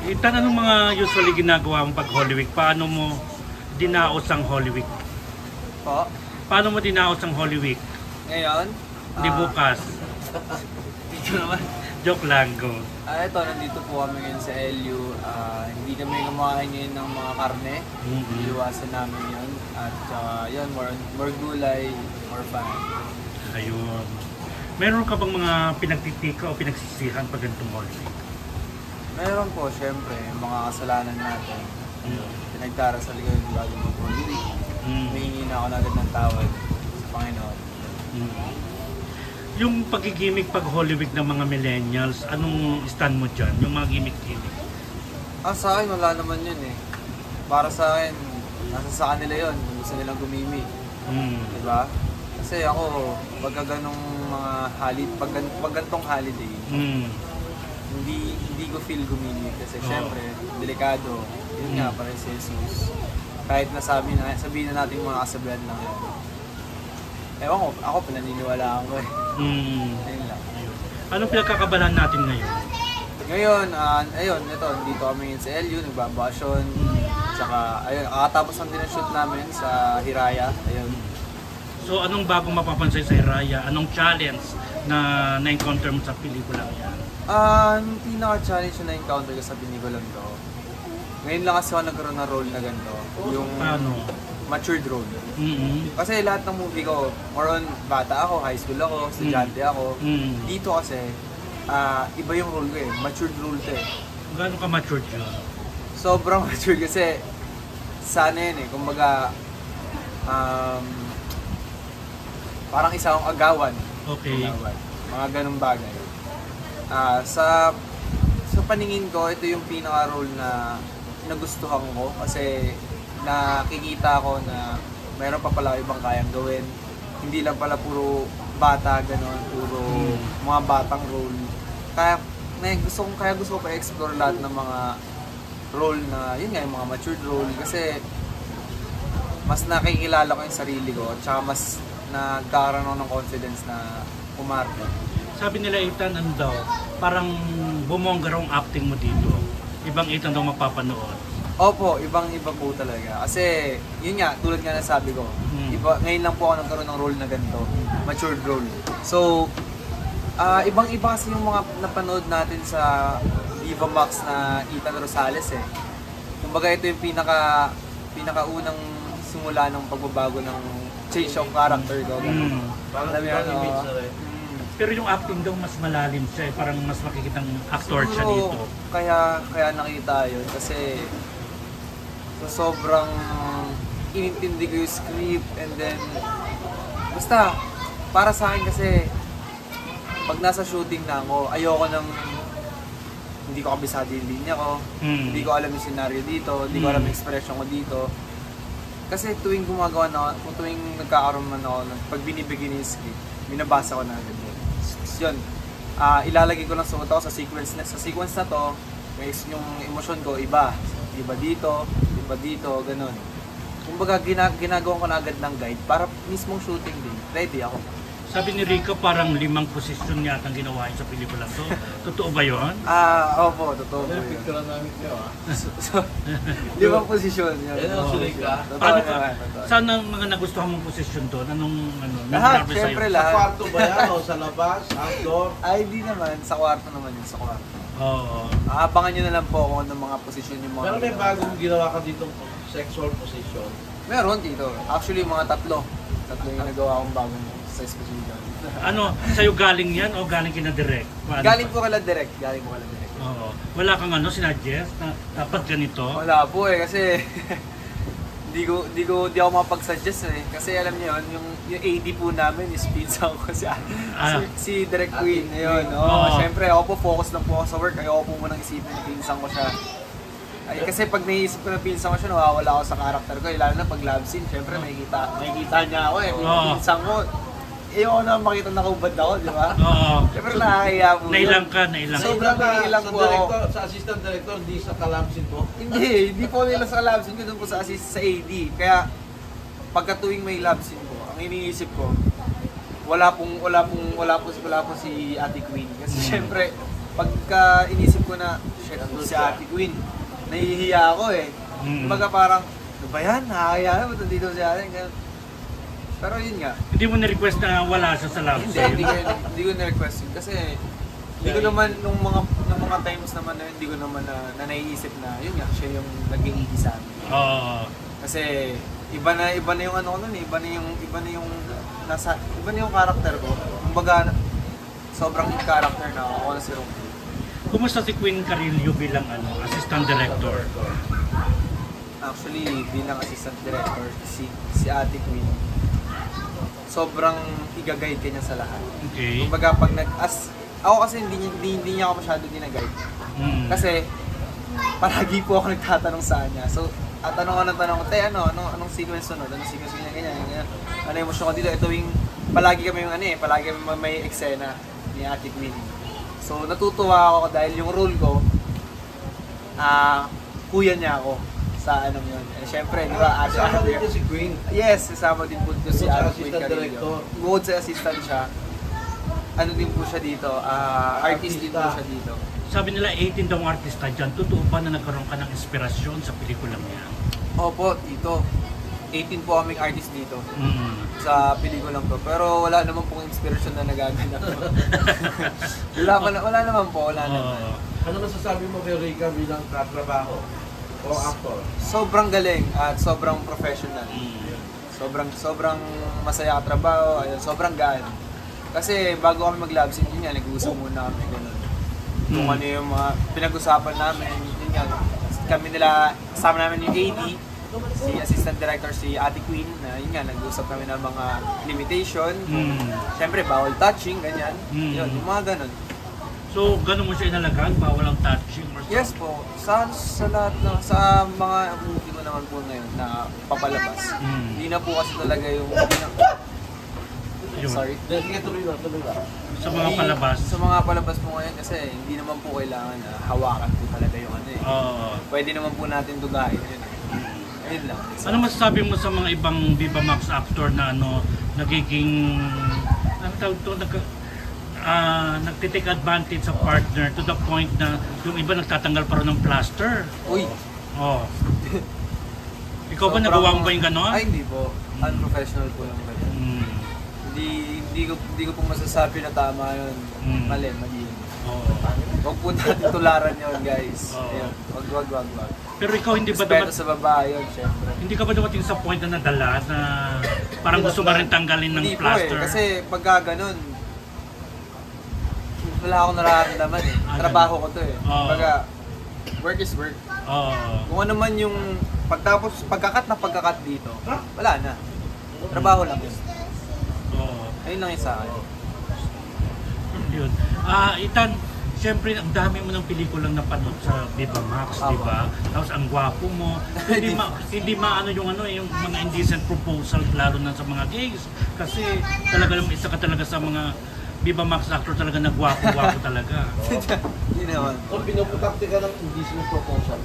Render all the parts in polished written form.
Itan, anong mga usually ginagawa mo pag Holy Week? Paano mo dinaos ang Holy Week? Po? Paano mo dinaos ang Holy Week? Ngayon? Hindi bukas. Dito naman. Joke lang, go. Ito, nandito po kami ngayon sa LU. Hindi kami kumakain ngayon ng mga karne. Iiwasan namin yun. At yun, more gulay, more fun. Ayun. Meron ka bang mga pinagtitika o pinagsisihan pag ganitong Holy Week? Meron po, syempre, mga kasalanan natin. Pinagdarasal ko yung bago ng Holy Week. Humingi na ako na agad ng tawad sa Panginoon. Yung pagigimik pag Holy Week ng mga millennials, anong stand mo dyan? Yung mga gimmick-gimmick? Sa akin, wala naman yun eh. Para sa akin, nasa sa kanila yun. Gusto nilang gumimik. Diba? Kasi ako, pagka ganong mga pag gantong holiday, hindi ko feel gumimik. Kasi syempre, delikado. Yun nga, para si Jesus. Kahit sabihin na natin mga kasabihan lang yan. Ewan ko, ako pinaniniwalaan ko eh. Ayun lang. Anong pinagkakabalan natin ngayon? Ngayon, ayun, ito, dito kami ngayon sa LU, nagbabasyon. Tsaka, ayun, kakatapos ang dinashoot namin sa Hiraya. Ayun. So, anong bagong mapapansin sa Hiraya? Anong challenge na na-encounter mo sa pelikulang yan? Ang pinaka-challenge na na-encounter ko sa pelikulang to, ngayon lang kasi ako nagkaroon ng role na ganito. Yung matured role. Kasi lahat ng movie ko, more on bata ako, high school ako, estudyante ako. Dito kasi, iba yung role ko eh. Matured role to eh. Gaano ka matured yun? Sobrang matured kasi sana yun eh. Kumbaga, parang isa akong agawan. Okay. Agawan. Mga ganung bagay. Sa paningin ko, ito yung pinaka-role na nagustuhan ko kasi nakikita ko na meron pa pala ibang kayang gawin. Hindi lang pala puro bata, gano'n, puro mga batang role. Kaya gusto ko pa explore lahat ng mga role na, yun nga, yung mga matured role. Kasi mas nakikilala ko yung sarili ko at saka mas nagkakaroon ako ng confidence na umarte. Sabi nila, Ethan, ano daw, parang bumongga raw ang acting mo dito. Ibang Ethan daw mapapanood. Opo, ibang-iba po talaga. Kasi, yun nga, tulad nga na sabi ko, ngayon lang po ako nagkaroon ng role na ganito, matured role. So, ibang-iba kasi yung mga napanood natin sa Viva Max na Ethan Rosales eh. Kumbaga ito yung pinakaunang simula ng pagbabago ng change of character ko. Pero yung acting daw mas malalim siya eh. Parang mas makikitang actor siya dito. Kaya nakita yun kasi sobrang inintindi ko yung script and then basta para sa akin kasi pag nasa shooting na ako, ayoko nang hindi ko kabisado yung linya ko, hindi ko alam yung scenario dito, hindi ko alam yung expression ko dito. Kasi tuwing gumagawa na ako, tuwing nagkakaroon man ako, pag binibigyan yung script, binabasa ko na agad yun. Yun, ilalagay ko lang suot ako sa sequence na to, yung emosyon ko iba dito, ganun. Kumbaga ginagawa ko na agad ng guide para mismong shooting din, ready ako. Sabi ni Rico parang 5 posisyon yata ang ginawa sa pelikula to. Totoo ba yun? Opo, totoo po yun. Picture namin kayo So, 5 posisyon yun. Yan ang sulit ka. Paano ka? Saan ang mga nagustuhan mong posisyon doon? Lahat, syempre lahat. Sa kwarto ba yan o sa labas? Outdoor? Ay, di naman. Sa kwarto naman yun, sa kwarto. Oo. Abangan nyo na lang po kung anong mga posisyon yung mga... Pero may bagong ginawa ka ditong sexual position. Meron dito. Actually, mga tatlo yung nagawa akong bagong sex position. Ano, sa'yo galing yan o galing kina-direct? Galing po kala direct. Oo. Wala kang sinuggest na dapat ganito? Wala po eh, kasi di ako mapag-suggest eh. Kasi alam niyo yun, yung AD po namin is pinsan ko si Direct Queen. Ayun, syempre ako po focus lang po ako sa work. Ayoko po munang isipin na pinsan ko siya. Ay, kasi pag naisip ko na pinsan ko siya, nawawala ako sa character ko. Lalo na pag love scene, syempre makikita niya ako eh. Pinsan ko. Ayoko na makita na kaubad ako, di ba? Oo. Siyempre nakakahiya po. Nailang ka. Sobrang nailang po ako. Sa assistant director, di sa kalabsin po? Hindi po nila sa lab scene ko, doon po sa AD. Kaya pagka tuwing may lab scene po, ang iniisip ko, wala po si Ate Queen. Kasi syempre, pagka inisip ko na shit, si Ate Queen. Nahihiya ako eh. Kumbaga parang, ano ba yan? Nakakaya na, ba't nandito si Ate? Ganun. Pero yun nga. Hindi mo na-request na wala siya sa love Hindi ko na-request yun. Kasi, hindi ko naman, nung mga times naman na yun, hindi ko naman na naiisip na, yun nga, siya yung nag-iigi sa amin. Oo. Kasi, iba na yung ano ko nun eh, iba na yung karakter ko. Kumbaga, sobrang character na ako na si Rocky. Kumusta si Queen Carillo bilang assistant director? Actually, bilang assistant director, si Ate Queen, sobrang igagayad ka niya sa lahat. Okay. Kumbaga, pag ako kasi hindi niya ako masyado ginaguide. Kasi, palagi po ako nagtatanong sa kanya. So, tanong ko, anong sequence sunod? Anong sequence ganyan? Ano yung emotion ko dito? Ito yung, palagi kami may eksena ni Ate Queen. So, natutuwa ako dahil yung role ko, kuya niya ako sa anong yun. Eh, syempre, di ba, Kasama dito si Queen. Yes, kasama din po dito si Bukod sa Ate Queen assistant Carillo. director. Bukod sa assistant siya, ano din po siya dito, artist din po siya dito. Sabi nila 18 daw ang artista dyan. Totoo ba na nagkaroon ka ng inspirasyon sa pelikulang yan? Opo, dito. 18 po kaming artist dito sa pelikulang to. Pero wala naman pong inspiration na nagaganap. wala naman po. Ano masasabi mo kay Rica bilang katrabaho o actor? Sobrang galing at sobrang professional. Sobrang masaya ka trabaho, ayun, sobrang gaan. Kasi bago kami mag-lab sync, yun nga, nag-uusap muna kami ganun. Kung ano yung mga pinag-usapan namin, yun nga, kasama namin yung AD, si assistant director, si Ate Queen, na yun nga, nag-uusap kami ng mga limitation. Siyempre, bawal touching, ganyan. Yun, yung mga ganun. So, ganun mo siya inalagaan? Bawal ang touching or something? Yes po, sa lahat na, sa mga movie ko naman po ngayon na papalabas. Hindi na po kasi talaga yung, Yun. sorry. Sige, tuloy na. Sa mga palabas? Sa mga palabas po ngayon kasi hindi naman po kailangan na hawakan po talaga yung ano eh. Pwede naman po natin dugain yun eh. Ayun lang. Ano masasabi mo sa mga ibang Viva Max actor na nagiging, nagtitake advantage sa partner to the point na yung iba nagtatanggal pa rin ng plaster? Uy! Oh. Ikaw ba nagawa mo ba yung gano'n? Ay, hindi po. Unprofessional po yung gano'n. Hindi ko po masasabi na tama yun. Mali yun. Huwag po natin tularan yun, guys. Ayun. Wag. Pero ikaw hindi ba respeto sa babae yun, syempre. hindi ka ba dumating sa point na nadala na parang gusto mo rin tanggalin ng Hindi plaster? po eh, kasi pagka ganun, wala akong nararamdaman eh. Trabaho ko to eh. Pagka, work is work. Kung ano man yung pagkakat dito, wala na. Trabaho lang yun. Ayun lang yung sa akin. Yun. Ethan, siyempre ang dami mo ng pelikulang napanood sa Viva Max, di ba? Tapos ang gwapo mo. Hindi maano yung mga indecent proposal lalo na sa mga gays. Kasi talaga isa ka talaga sa mga Viva Max actor talaga na gwapo talaga. Hindi naman. Kung pinuputakti ka ng indecent proposal.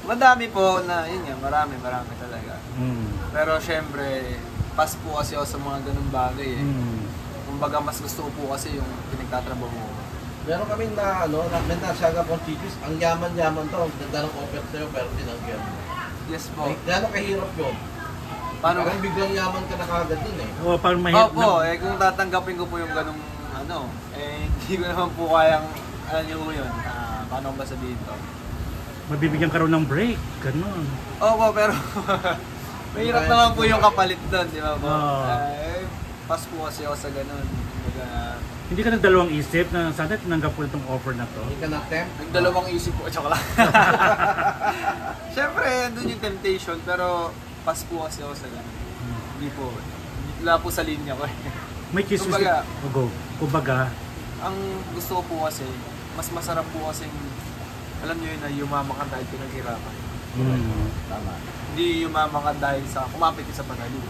Madami po na, yun nga, marami talaga. Pero syempre, pas po kasi ako sa mga ganung bagay eh. Kumbaga mas gusto ko po kasi yung pinagtatrabaho ko. Meron kami may nasyaga pong chicks, ang yaman-yaman daw, ang ganda ng offer sa'yo, pero tinanggihan mo. Yes po. Gano'ng kahirap yun? Paano ba? Parang biglang yaman ka na kagad dun eh. Parang mahirap Opo, kung tatanggapin ko po yung ganung hindi ko naman po kayang, alam ko yun, paano ko ba sabihin to? Mabibigyan ka raw ng break, ganun. Opo, pero mahirap naman po yung kapalit doon, di ba po? Pas po kasi ako sa ganun. Hindi ka nagdalawang isip na sana tinanggap ko itong offer na to? Hindi ka na-tempt? Nagdalawang isip po, tsaka lang. Siyempre, doon yung temptation, pero pas po kasi ako sa ganun. Hindi po. Wala po sa linya ko. May kismis. Kumbaga, ang gusto ko po kasi, mas masarap po kasi, alam nyo yun na yumaman ka dahil pinaghirapan. Tama. Hindi yumaman ka dahil sa kumapit ka sa pagalo.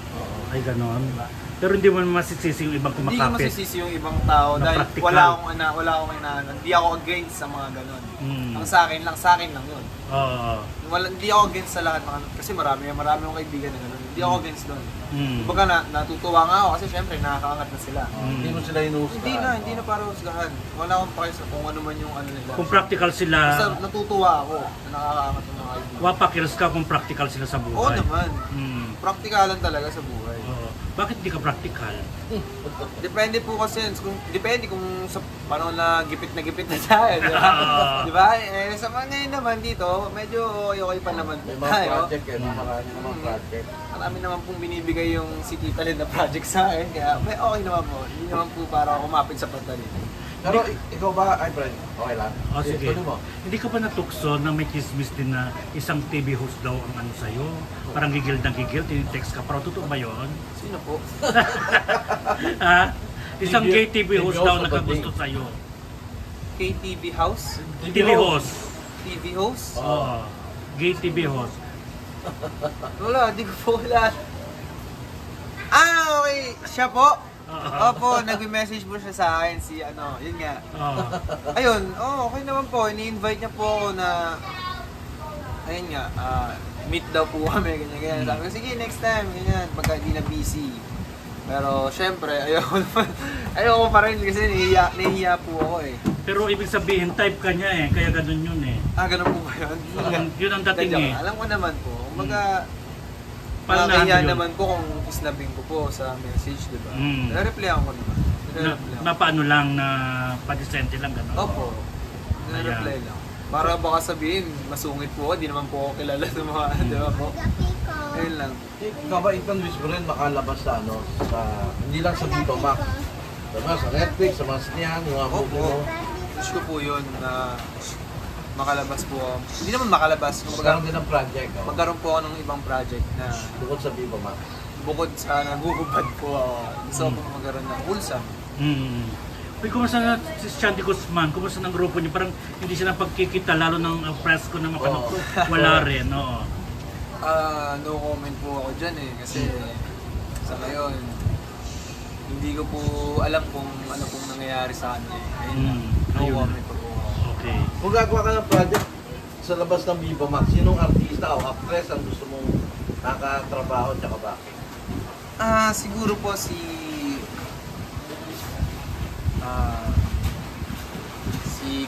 ay ganon. Diba? Pero hindi mo masisisi yung ibang Hindi ko kumakapit. masisisi yung ibang tao Na dahil practical. wala akong inaano. Hindi ako against sa mga ganon. Mm. Ang sa akin lang yun. Oo. Hindi ako against sa lahat ng ano. Kasi marami akong kaibigan na ganon. Hindi ako against doon. Mm. Kumbaga natutuwa nga ako kasi syempre nakakaangat na sila. Hindi mo sila inuustahan. Hindi na para husgahan. Wala akong pakis kung ano man yung ano nila. Kung practical Basta sila, natutuwa ako na nakakaangat ng mga kaibigan. wapakils ka kung practical sila sa buhay. Oo naman. Mm. Praktikalan talaga sa buhay. Oo. Bakit di ka practical? Depende po kasi depende kung sa panahon na gipit na tayo, di ba? Di ba? Sa mga ngayon naman dito, medyo okay pa naman May mga tayo. project marami namang project. Marami naman pong binibigay yung si Tita Lynn na project sa akin, kaya may okay naman po. Hindi naman po para kumapit sa pantalin. Pero ikaw ba, ay friend, okay lang? O sige. Tuloy mo. Hindi ka ba natukso na may chismis din na isang TV host daw ang ano sa'yo? Parang gigil na gigil, tinitext ka. Pero totoo ba yun? Sino po? Ha? Isang gay TV host TV daw host nakagusto sa'yo. KTV House? TV host. TV host? Oo. Gay TV host. Wala, di ko po wala. Okay. Siya po? Opo, nag-message po siya sa akin yun nga. Oo. Ayun, okay naman po. Ini-invite niya po ako na, ayun nga, meet daw po kami, ganyan. Sabi ko, sige, next time, ganyan, pagka hindi na busy. Pero, syempre, ayoko pa rin kasi nahihiya po ako eh. Pero ibig sabihin, type ka niya eh. Kaya ganun yun eh. Ganun po ba yun? Yun ang dating eh. Alam ko naman po, kumbaga, Paano na nakakahiya yun? naman po kung isnabing ko po sa message, di ba? Mm. Nare-replyan ko naman. Na paano lang, na padisente lang ganun. Opo. Nare-reply lang. Para baka sabihin, masungit po ako, di naman po ako kilala sa mga, di ba po? Ayun lang. Ikaw ba, Ethan, wish mo rin makalabas sa hindi lang sa Viva Max. Diba, sa Netflix, sa mga sinihan, yung mga movie mo. Opo. Wish ko po yun na makalabas po ako. Hindi naman makalabas. Magkaroon din ng project. Magkaroon po ako ng ibang project na Bukod sa Viva Max. bukod sa naguhubad po ako. Gusto ko po magkaroon ng wholesome. Hmm. Uy, kumusta na si Shandy Guzman? Kumusta ng grupo niyo? Parang hindi siya napagkikita, lalo ng press ko na mapanood ko. Wala rin, oo. No comment po ako dyan eh. Kasi sa ngayon, hindi ko po alam kung ano pong nangyayari sa kanya. Ayun, no ayun. comment po ako. Okay. Kung gagawa ka ng project sa labas ng Viva Max, sinong artista o actress ang gusto mong nakatrabaho at bakit? Siguro po si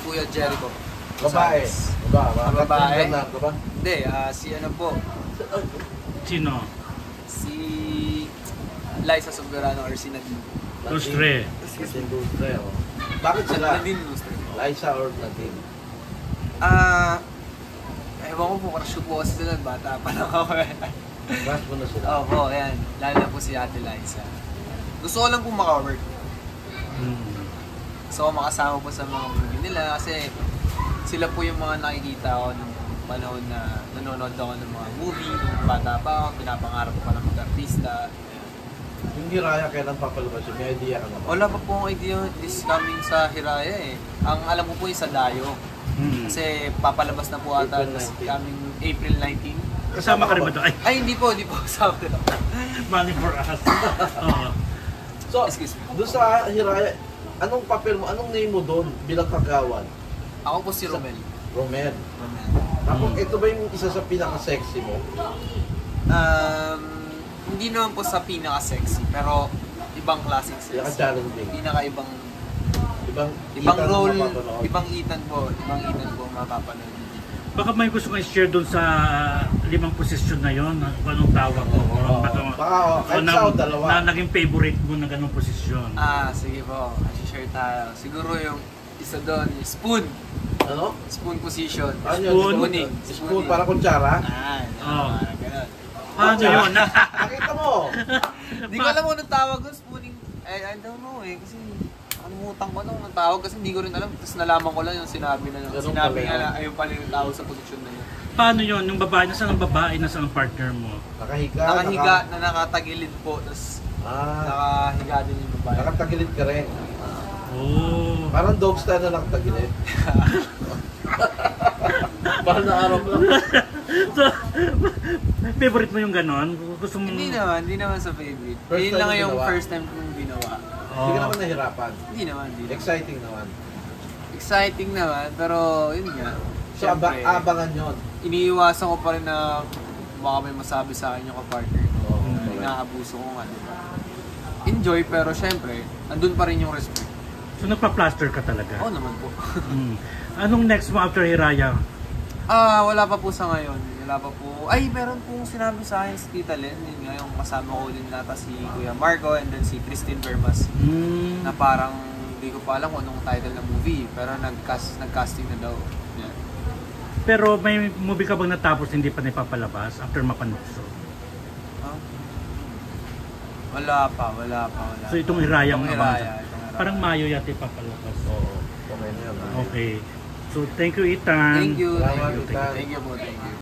Kuya Jericho. Babae. Babae. Ba? Hindi, si ano po, Sino? si Liza Soberano or si Nadine. Lustre. Lustre, oh. Bakit sila? Nadine Lustre. Liza or Nadine? Ewan ko po, crush ko po kasi sila, bata pa lang ako eh. Crush mo na sila. Opo, ayan. Lalo na po si Ate Liza. Gusto ko lang po maka-work. Gusto ko makasama po sa mga movie nila kasi sila po yung mga nakikita ko nung panahon na nanonood ako ng mga movie, nung bata pa ako, pinapangarap ko pa ng mag-artista. Yung Hiraya, kailan papalabas yun? May idea ka naman? Wala pa po akong idea is coming sa Hiraya eh. Ang alam ko po is sa Dayo. Kasi papalabas na po ata April 19. coming April 19. Kasama ka rin ba doon? Ay, Ay, hindi po kasama. money for us. Oo. So, Excuse me. doon sa Hiraya, anong papel mo, anong name mo doon bilang kagawan? Ako po si Romel. Romel. Tapos, ito ba yung isa sa pinaka-sexy mo? Hindi naman po sa pinaka-sexy, pero ibang klaseng sexy. Pinaka-challenging. Pinaka-ibang Ibang Ethan role, na mapapanood. ibang Ethan po mapapanood. Baka may gusto kong i-share doon sa 5 posisyon na yon, kung anong tawag mo. Baka, kahit isa o dalawa. Na naging favorite mo na ganung posisyon. Sige po, share tayo. Siguro yung isa doon, yung spoon. Ano? Spoon position. Ano yun? Spooning. Spoon, para kutsara? Parang ganun. Ano yun? Nakita mo! Hindi ko alam kung anong tawag doon, spooning. I don't know eh, kasi anumutang ko nung tawag kasi hindi ko rin alam. Tapos nalaman ko lang yung sinabi na Ganun sinabi pala nga yan. na ayun pala yung tawag sa posisyon na yun. Paano yun? Yung babae, nasaan ang babae, nasaan ang partner mo? Nakahiga? Nakahiga na nakatagilid po, tapos nakahiga din yung babae. Nakatagilid ka rin. Oh. Parang dog style na nakatagilid. Parang naarap lang. So, Favorite mo yung ganon? Gusto mo... Hindi naman sa favorite. First Yun time lang mo yung ginawa? first time kong ginawa. Hindi ka naman nahirapan. Hindi naman. Exciting naman. Exciting naman, pero yun nga. So, abangan yun. Iniiwasan ko pa rin na baka may masabi sa akin yung kapartner ko. Oo, Inaabuso ko nga, diba? Enjoy, pero syempre, andun pa rin yung respect. So nagpa-plaster ka talaga? Oo naman po. Anong next mo after Hiraya? Wala pa po sa ngayon. Wala pa po. Ay, meron pong sinabi sa akin si Tita Len. Yun nga, yung kasama ko din nata si Kuya Marco and then si Christine Vermas. Na parang hindi ko pa alam kung anong title ng movie. Pero nag-casting na daw. Yeah. Pero may movie ka bang natapos hindi pa napapalabas after mapanood? Huh? Wala pa. So itong Hiraya ang Itong abangan. Hiraya. Parang Mayo yata ipapalabas. Oo. Okay na yun. Okay. So thank you, Ethan. Thank you. Salamat, Thank you. Ethan. Thank you po. Thank you.